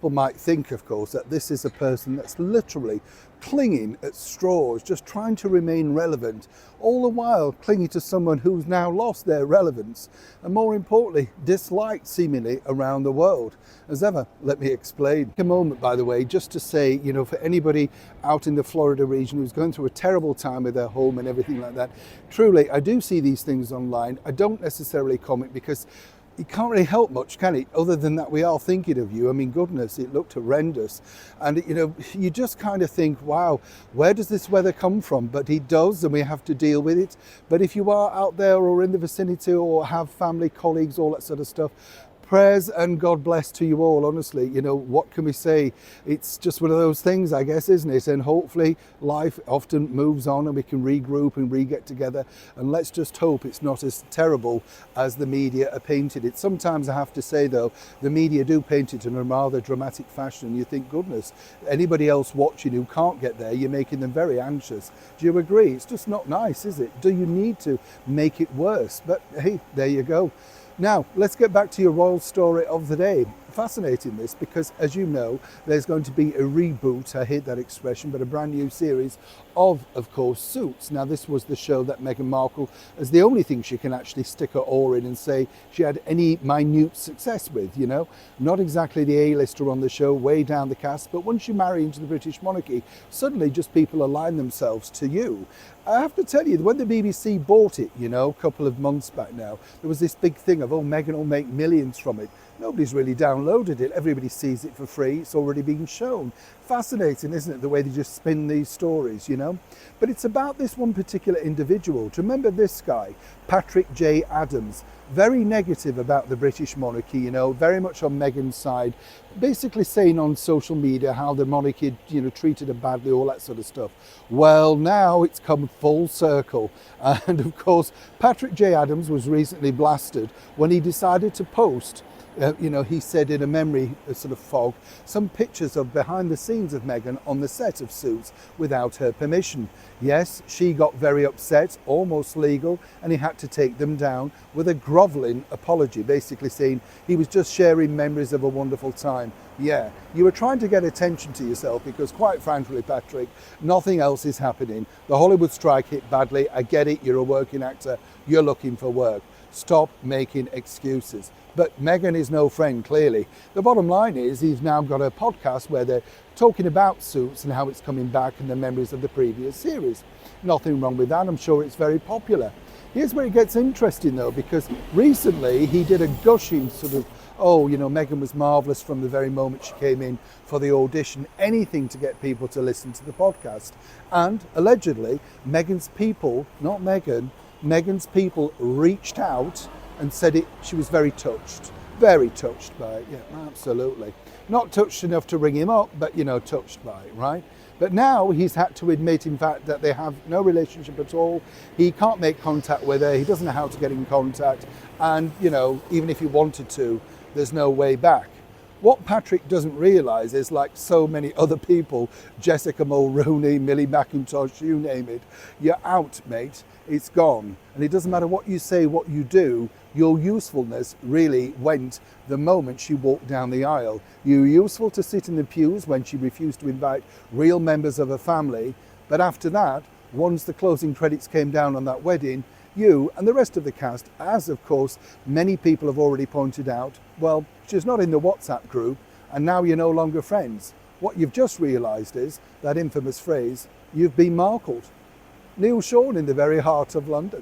people might think, of course, that this is a person that's literally clinging at straws, just trying to remain relevant, all the while clinging to someone who's now lost their relevance, and more importantly, disliked seemingly around the world. As ever, let me explain. A moment, by the way, just to say, for anybody out in the Florida region who's going through a terrible time with their home and everything like that, truly, I do see these things online. I don't necessarily comment because you can't really help much, can it? Other than that, we are thinking of you. I mean, goodness, it looked horrendous. And, you just kind of think, wow, where does this weather come from? But it does, and we have to deal with it. But if you are out there or in the vicinity or have family, colleagues, all that sort of stuff, prayers and God bless to you all, honestly. What can we say? It's just one of those things, I guess, isn't it? And hopefully life often moves on and we can regroup and re-get together. And let's just hope it's not as terrible as the media are painted it. Sometimes I have to say, though, the media do paint it in a rather dramatic fashion. You think, goodness, anybody else watching who can't get there, you're making them very anxious. Do you agree? It's just not nice, is it? Do you need to make it worse? But hey, there you go. Now, let's get back to your royal story of the day. Fascinating this, because as you know, there's going to be a reboot, I hate that expression, but a brand new series of course, Suits. Now, this was the show that Meghan Markle, as the only thing she can actually stick her oar in and say she had any minute success with, Not exactly the A-lister on the show, way down the cast, but once you marry into the British monarchy, suddenly just people align themselves to you. I have to tell you, when the BBC bought it, a couple of months back now, there was this big thing of, Meghan will make millions from it. Nobody's really downloaded it. Everybody sees it for free. It's already being shown. Fascinating, isn't it, the way they just spin these stories, But it's about this one particular individual. Do you remember this guy, Patrick J. Adams? Very negative about the British monarchy, very much on Meghan's side, basically saying on social media how the monarchy, treated her badly, all that sort of stuff. Well, now it's come full circle. And of course, Patrick J. Adams was recently blasted when he decided to post he said in a memory sort of fog, some pictures of behind the scenes of Meghan on the set of Suits without her permission. Yes, she got very upset, almost legal, and he had to take them down with a grovelling apology, basically saying he was just sharing memories of a wonderful time. Yeah, you were trying to get attention to yourself because, quite frankly, Patrick, nothing else is happening. The Hollywood strike hit badly. I get it. You're a working actor. You're looking for work. Stop making excuses. But Meghan is no friend, clearly. The bottom line is he's now got a podcast where they're talking about Suits and how it's coming back and the memories of the previous series. Nothing wrong with that. I'm sure it's very popular. Here's where it gets interesting, though, because recently he did a gushing sort of, Meghan was marvellous from the very moment she came in for the audition, anything to get people to listen to the podcast. And allegedly, Meghan's people, not Meghan, Meghan's people reached out and said she was very touched by it. Yeah, absolutely. Not touched enough to ring him up, but, touched by it, right? But now he's had to admit, in fact, that they have no relationship at all. He can't make contact with her. He doesn't know how to get in contact. And, even if he wanted to, there's no way back. What Patrick doesn't realise is, like so many other people, Jessica Mulroney, Millie McIntosh, you name it, you're out, mate. It's gone. And it doesn't matter what you say, what you do, your usefulness really went the moment she walked down the aisle. You were useful to sit in the pews when she refused to invite real members of her family. But after that, once the closing credits came down on that wedding, you and the rest of the cast, as of course many people have already pointed out, well, she's not in the WhatsApp group and now you're no longer friends. What you've just realised is that infamous phrase, you've been markled. Neil Sean in the very heart of London.